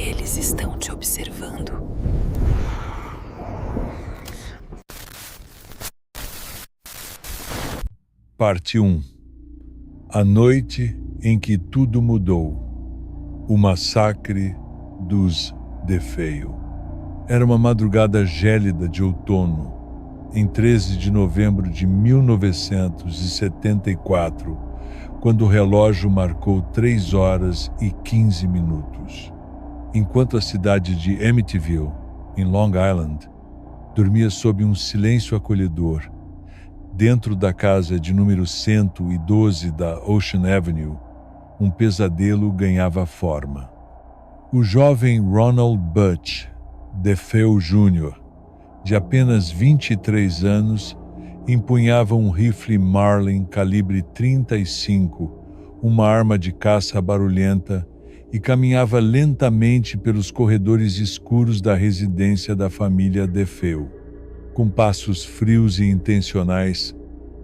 Eles estão te observando. Parte 1. A noite em que tudo mudou. O massacre dos DeFeo. Era uma madrugada gélida de outono, em 13 de novembro de 1974, quando o relógio marcou 3 horas e 15 minutos. Enquanto a cidade de Amityville, em Long Island, dormia sob um silêncio acolhedor, dentro da casa de número 112 da Ocean Avenue, um pesadelo ganhava forma. O jovem Ronald Butch DeFeo Jr., de apenas 23 anos, empunhava um rifle Marlin calibre 35, uma arma de caça barulhenta, e caminhava lentamente pelos corredores escuros da residência da família DeFeo. Com passos frios e intencionais,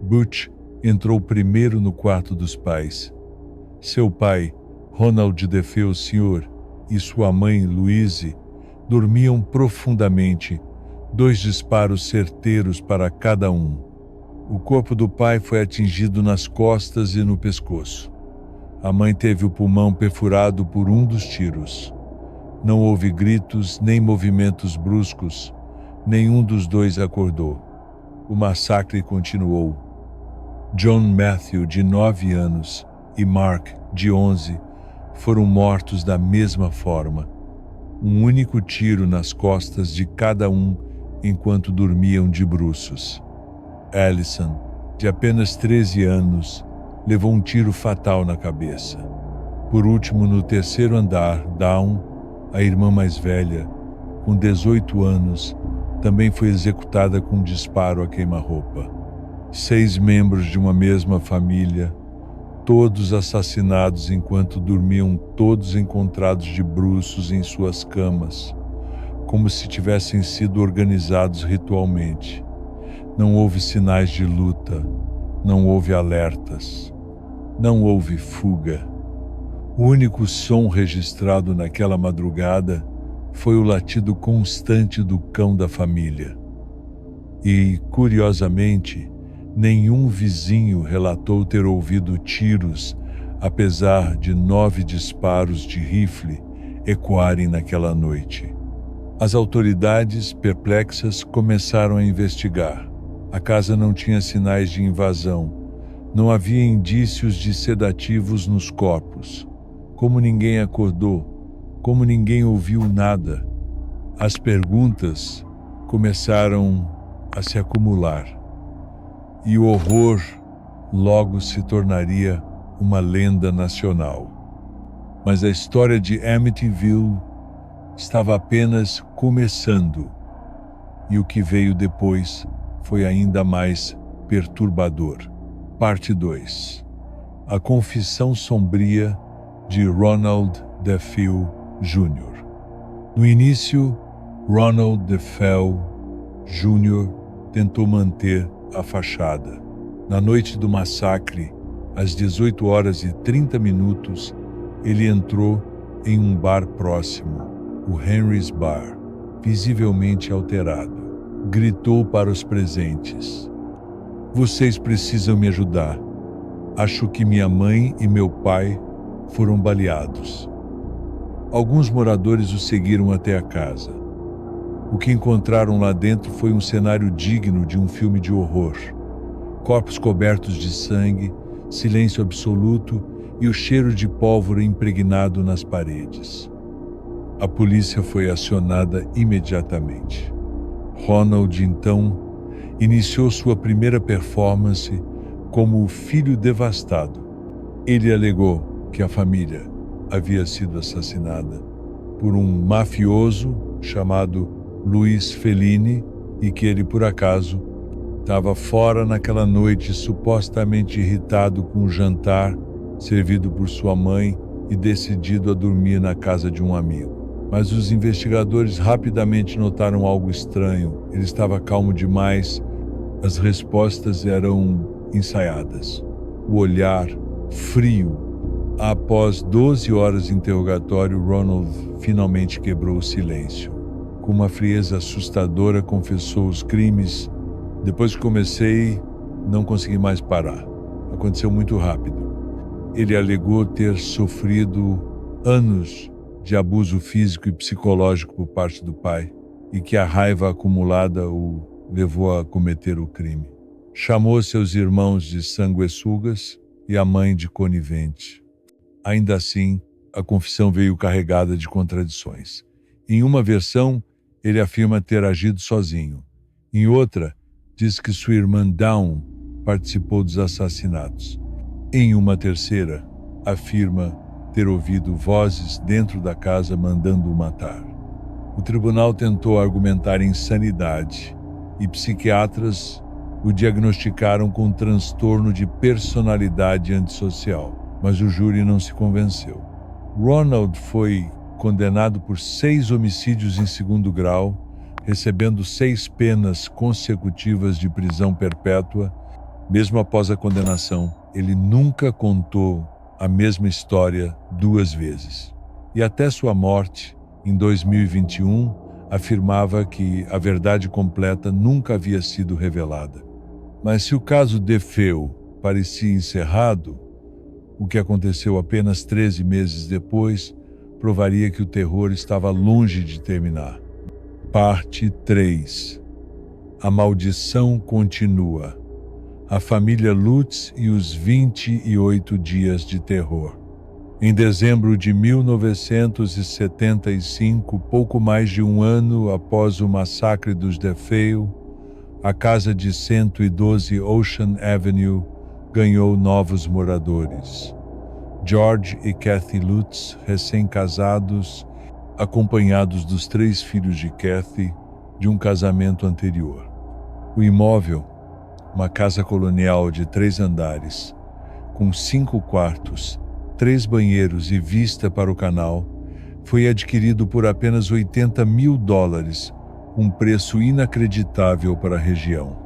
Butch entrou primeiro no quarto dos pais. Seu pai, Ronald DeFeo Sr., e sua mãe, Louise, dormiam profundamente, 2 disparos certeiros para cada um. O corpo do pai foi atingido nas costas e no pescoço. A mãe teve o pulmão perfurado por um dos tiros. Não houve gritos nem movimentos bruscos. Nenhum dos dois acordou. O massacre continuou. John Matthew, de 9 anos, e Mark, de 11, foram mortos da mesma forma. Um único tiro nas costas de cada um enquanto dormiam de bruços. Allison, de apenas 13 anos, levou um tiro fatal na cabeça. Por último, no terceiro andar, Dawn, a irmã mais velha, com 18 anos, também foi executada com um disparo a queima-roupa. 6 membros de uma mesma família, todos assassinados enquanto dormiam, todos encontrados de bruços em suas camas, como se tivessem sido organizados ritualmente. Não houve sinais de luta, não houve alertas, não houve fuga. O único som registrado naquela madrugada foi o latido constante do cão da família. E, curiosamente, nenhum vizinho relatou ter ouvido tiros, apesar de 9 disparos de rifle ecoarem naquela noite. As autoridades, perplexas, começaram a investigar. A casa não tinha sinais de invasão. Não havia indícios de sedativos nos corpos. Como ninguém acordou, como ninguém ouviu nada, as perguntas começaram a se acumular. E o horror logo se tornaria uma lenda nacional. Mas a história de Amityville estava apenas começando, e o que veio depois foi ainda mais perturbador. Parte 2. A confissão sombria de Ronald DeFeo Jr. No início, Ronald DeFeo Jr. tentou manter a fachada. Na noite do massacre, às 18 horas e 30 minutos, ele entrou em um bar próximo, o Henry's Bar, visivelmente alterado. Gritou para os presentes: "Vocês precisam me ajudar. Acho que minha mãe e meu pai foram baleados." Alguns moradores o seguiram até a casa. O que encontraram lá dentro foi um cenário digno de um filme de horror. Corpos cobertos de sangue, silêncio absoluto e o cheiro de pólvora impregnado nas paredes. A polícia foi acionada imediatamente. Ronald, então, iniciou sua primeira performance como o filho devastado. Ele alegou que a família havia sido assassinada por um mafioso chamado Louis Fellini e que ele, por acaso, estava fora naquela noite, supostamente irritado com o jantar servido por sua mãe e decidido a dormir na casa de um amigo. Mas os investigadores rapidamente notaram algo estranho. Ele estava calmo demais. As respostas eram ensaiadas. O olhar frio, Após 12 horas de interrogatório, Ronald finalmente quebrou o silêncio. Com uma frieza assustadora, confessou os crimes. Depois que comecei, não consegui mais parar. Aconteceu muito rápido. Ele alegou ter sofrido anos de abuso físico e psicológico por parte do pai e que a raiva acumulada o levou a cometer o crime. Chamou seus irmãos de sanguessugas e a mãe de conivente. Ainda assim, a confissão veio carregada de contradições. Em uma versão, ele afirma ter agido sozinho. Em outra, diz que sua irmã Dawn participou dos assassinatos. Em uma terceira, afirma ter ouvido vozes dentro da casa mandando-o matar. O tribunal tentou argumentar insanidade e psiquiatras o diagnosticaram com transtorno de personalidade antissocial, mas o júri não se convenceu. Ronald foi condenado por 6 homicídios em segundo grau, recebendo 6 penas consecutivas de prisão perpétua. Mesmo após a condenação, ele nunca contou a mesma história 2 vezes. E até sua morte, em 2021, afirmava que a verdade completa nunca havia sido revelada. Mas se o caso DeFeo parecia encerrado, o que aconteceu apenas 13 meses depois provaria que o terror estava longe de terminar. Parte 3. A maldição continua. A família Lutz e os 28 dias de terror. Em dezembro de 1975, pouco mais de um ano após o massacre dos DeFeo, a casa de 112 Ocean Avenue ganhou novos moradores. George e Kathy Lutz, recém-casados, acompanhados dos 3 filhos de Kathy, de um casamento anterior. O imóvel, uma casa colonial de 3 andares, com 5 quartos, 3 banheiros e vista para o canal, foi adquirido por apenas $80 mil, um preço inacreditável para a região.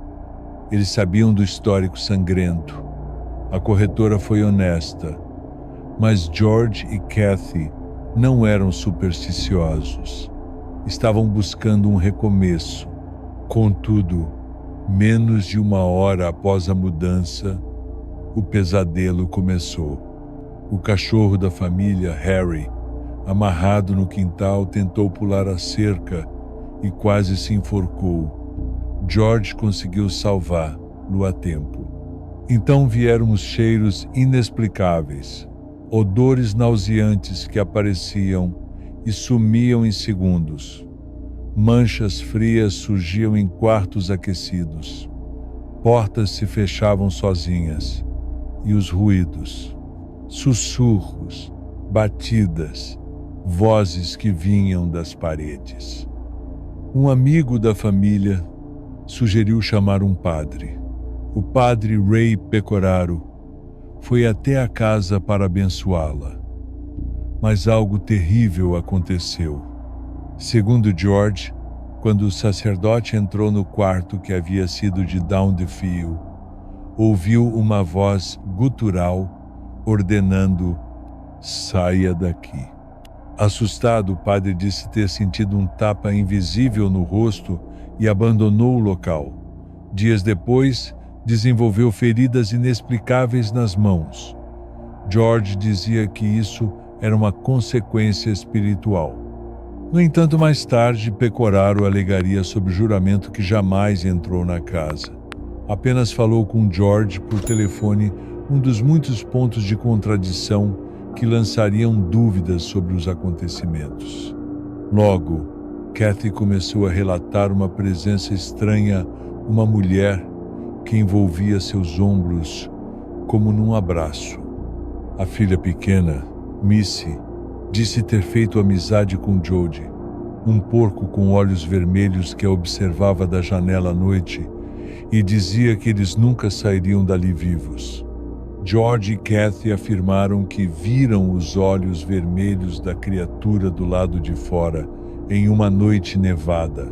Eles sabiam do histórico sangrento. A corretora foi honesta, mas George e Kathy não eram supersticiosos. Estavam buscando um recomeço. Contudo, menos de 1 hora após a mudança, o pesadelo começou. O cachorro da família, Harry, amarrado no quintal, tentou pular a cerca e quase se enforcou. George conseguiu salvá-lo a tempo. Então vieram os cheiros inexplicáveis, odores nauseantes que apareciam e sumiam em segundos. Manchas frias surgiam em quartos aquecidos. Portas se fechavam sozinhas. E os ruídos, sussurros, batidas, vozes que vinham das paredes. Um amigo da família sugeriu chamar um padre. O padre Ray Pecoraro foi até a casa para abençoá-la. Mas algo terrível aconteceu. Segundo George, quando o sacerdote entrou no quarto que havia sido de Dawn DeFeo, ouviu uma voz gutural ordenando: "Saia daqui." Assustado, o padre disse ter sentido um tapa invisível no rosto e abandonou o local. Dias depois, desenvolveu feridas inexplicáveis nas mãos. George dizia que isso era uma consequência espiritual. No entanto, mais tarde, Pecoraro alegaria sob juramento que jamais entrou na casa. Apenas falou com George por telefone, um dos muitos pontos de contradição que lançariam dúvidas sobre os acontecimentos. Logo, Kathy começou a relatar uma presença estranha, uma mulher que envolvia seus ombros como num abraço. A filha pequena, Missy, disse ter feito amizade com Jody, um porco com olhos vermelhos que a observava da janela à noite e dizia que eles nunca sairiam dali vivos. George e Kathy afirmaram que viram os olhos vermelhos da criatura do lado de fora em uma noite nevada.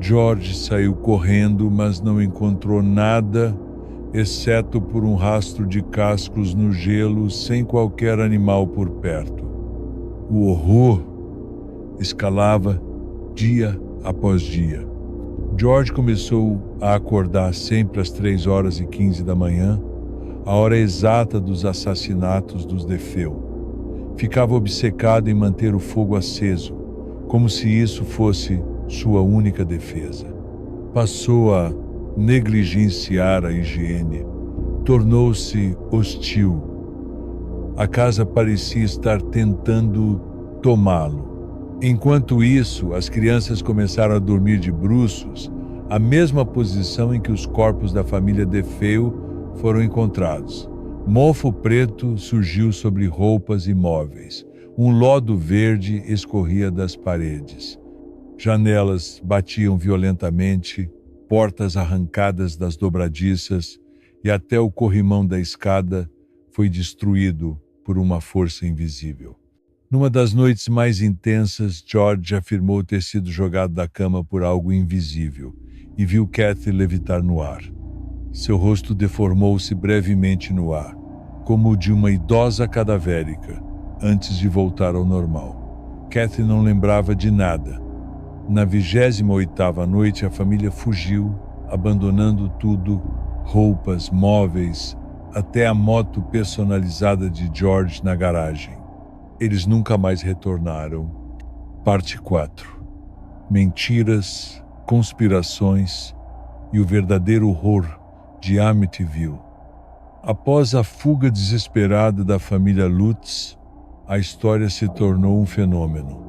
George saiu correndo, mas não encontrou nada exceto por um rastro de cascos no gelo sem qualquer animal por perto. O horror escalava dia após dia. George começou a acordar sempre às 3h15 da manhã, a hora exata dos assassinatos dos DeFeo. Ficava obcecado em manter o fogo aceso, como se isso fosse sua única defesa. Passou a negligenciar a higiene, tornou-se hostil. A casa parecia estar tentando tomá-lo. Enquanto isso, as crianças começaram a dormir de bruços, a mesma posição em que os corpos da família DeFeo foram encontrados. Mofo preto surgiu sobre roupas e móveis. Um lodo verde escorria das paredes. Janelas batiam violentamente, portas arrancadas das dobradiças e até o corrimão da escada foi destruído por uma força invisível. Numa das noites mais intensas, George afirmou ter sido jogado da cama por algo invisível e viu Kathy levitar no ar. Seu rosto deformou-se brevemente no ar, como o de uma idosa cadavérica, antes de voltar ao normal. Kathy não lembrava de nada. Na 28ª noite, a família fugiu, abandonando tudo, roupas, móveis, até a moto personalizada de George na garagem. Eles nunca mais retornaram. Parte 4. Mentiras, conspirações e o verdadeiro horror de Amityville. Após a fuga desesperada da família Lutz, a história se tornou um fenômeno.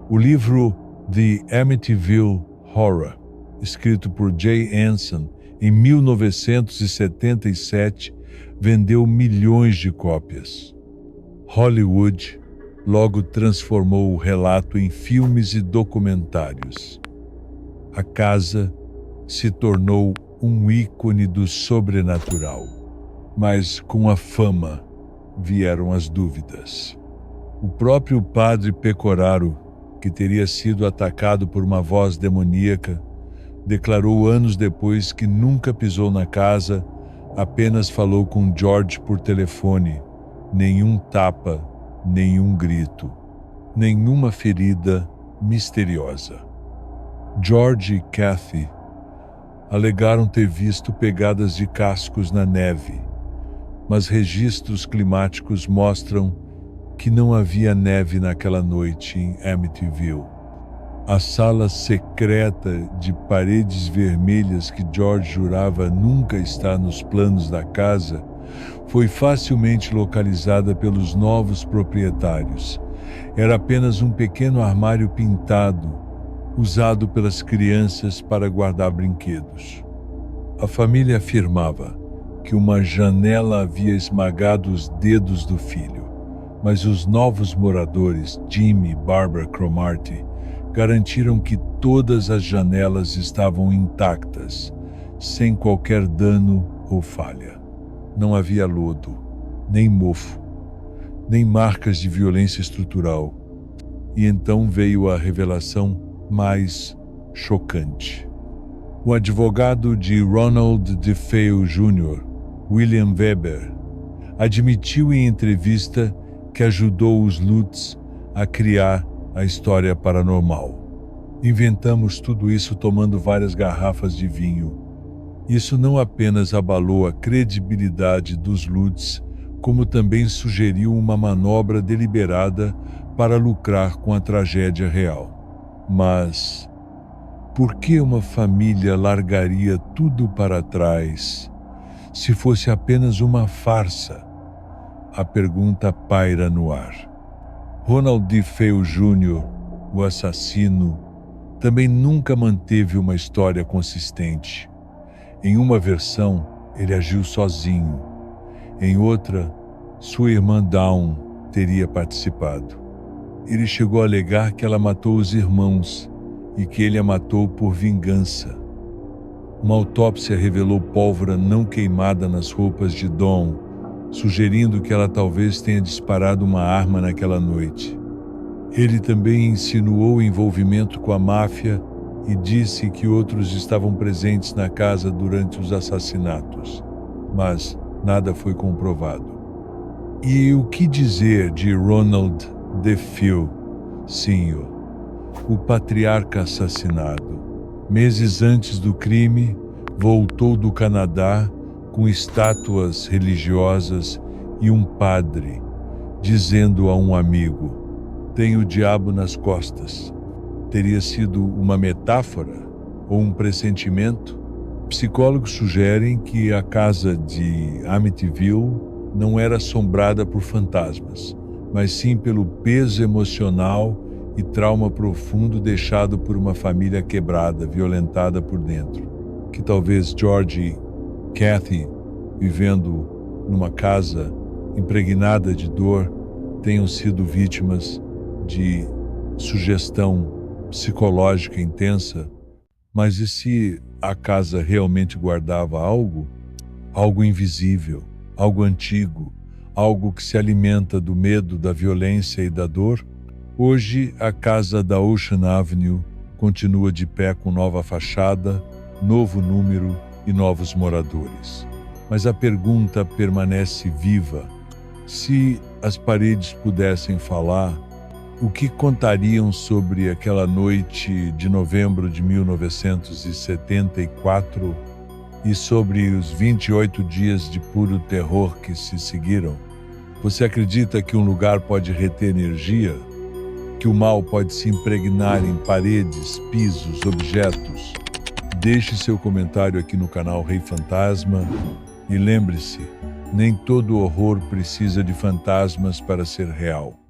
O livro The Amityville Horror, escrito por Jay Anson em 1977, vendeu milhões de cópias. Hollywood logo transformou o relato em filmes e documentários. A casa se tornou um ícone do sobrenatural. Mas com a fama vieram as dúvidas. O próprio padre Pecoraro, que teria sido atacado por uma voz demoníaca, declarou anos depois que nunca pisou na casa, apenas falou com George por telefone. Nenhum tapa, nenhum grito, nenhuma ferida misteriosa. George e Kathy alegaram ter visto pegadas de cascos na neve, mas registros climáticos mostram que não havia neve naquela noite em Amityville. A sala secreta de paredes vermelhas que George jurava nunca estar nos planos da casa foi facilmente localizada pelos novos proprietários. Era apenas um pequeno armário pintado, usado pelas crianças para guardar brinquedos. A família afirmava que uma janela havia esmagado os dedos do filho, mas os novos moradores, Jimmy e Barbara Cromartie, garantiram que todas as janelas estavam intactas, sem qualquer dano ou falha. Não havia lodo, nem mofo, nem marcas de violência estrutural. E então veio a revelação mais chocante. O advogado de Ronald DeFeo Jr., William Weber, admitiu em entrevista que ajudou os Lutz a criar a história paranormal. Inventamos tudo isso tomando várias garrafas de vinho. Isso não apenas abalou a credibilidade dos Lutz, como também sugeriu uma manobra deliberada para lucrar com a tragédia real. Mas por que uma família largaria tudo para trás se fosse apenas uma farsa? A pergunta paira no ar. Ronald DeFeo Jr., o assassino, também nunca manteve uma história consistente. Em uma versão, ele agiu sozinho. Em outra, sua irmã Dawn teria participado. Ele chegou a alegar que ela matou os irmãos e que ele a matou por vingança. Uma autópsia revelou pólvora não queimada nas roupas de Dawn, sugerindo que ela talvez tenha disparado uma arma naquela noite. Ele também insinuou envolvimento com a máfia e disse que outros estavam presentes na casa durante os assassinatos. mas nada foi comprovado. E o que dizer de Ronald DeFeo, Sr., o patriarca assassinado? Meses antes do crime, voltou do Canadá com estátuas religiosas e um padre, dizendo a um amigo: "Tenho o diabo nas costas." Teria sido uma metáfora ou um pressentimento? Psicólogos sugerem que a casa de Amityville não era assombrada por fantasmas, mas sim pelo peso emocional e trauma profundo deixado por uma família quebrada, violentada por dentro. Que talvez George e Kathy, vivendo numa casa impregnada de dor, tenham sido vítimas de sugestão psicológica intensa. Mas e se a casa realmente guardava algo? Algo invisível, algo antigo, algo que se alimenta do medo, da violência e da dor? Hoje, a casa da Ocean Avenue continua de pé com nova fachada, novo número e novos moradores. Mas a pergunta permanece viva. Se as paredes pudessem falar, o que contariam sobre aquela noite de novembro de 1974 e sobre os 28 dias de puro terror que se seguiram? Você acredita que um lugar pode reter energia? Que o mal pode se impregnar em paredes, pisos, objetos? Deixe seu comentário aqui no canal Rei Fantasma e lembre-se, nem todo horror precisa de fantasmas para ser real.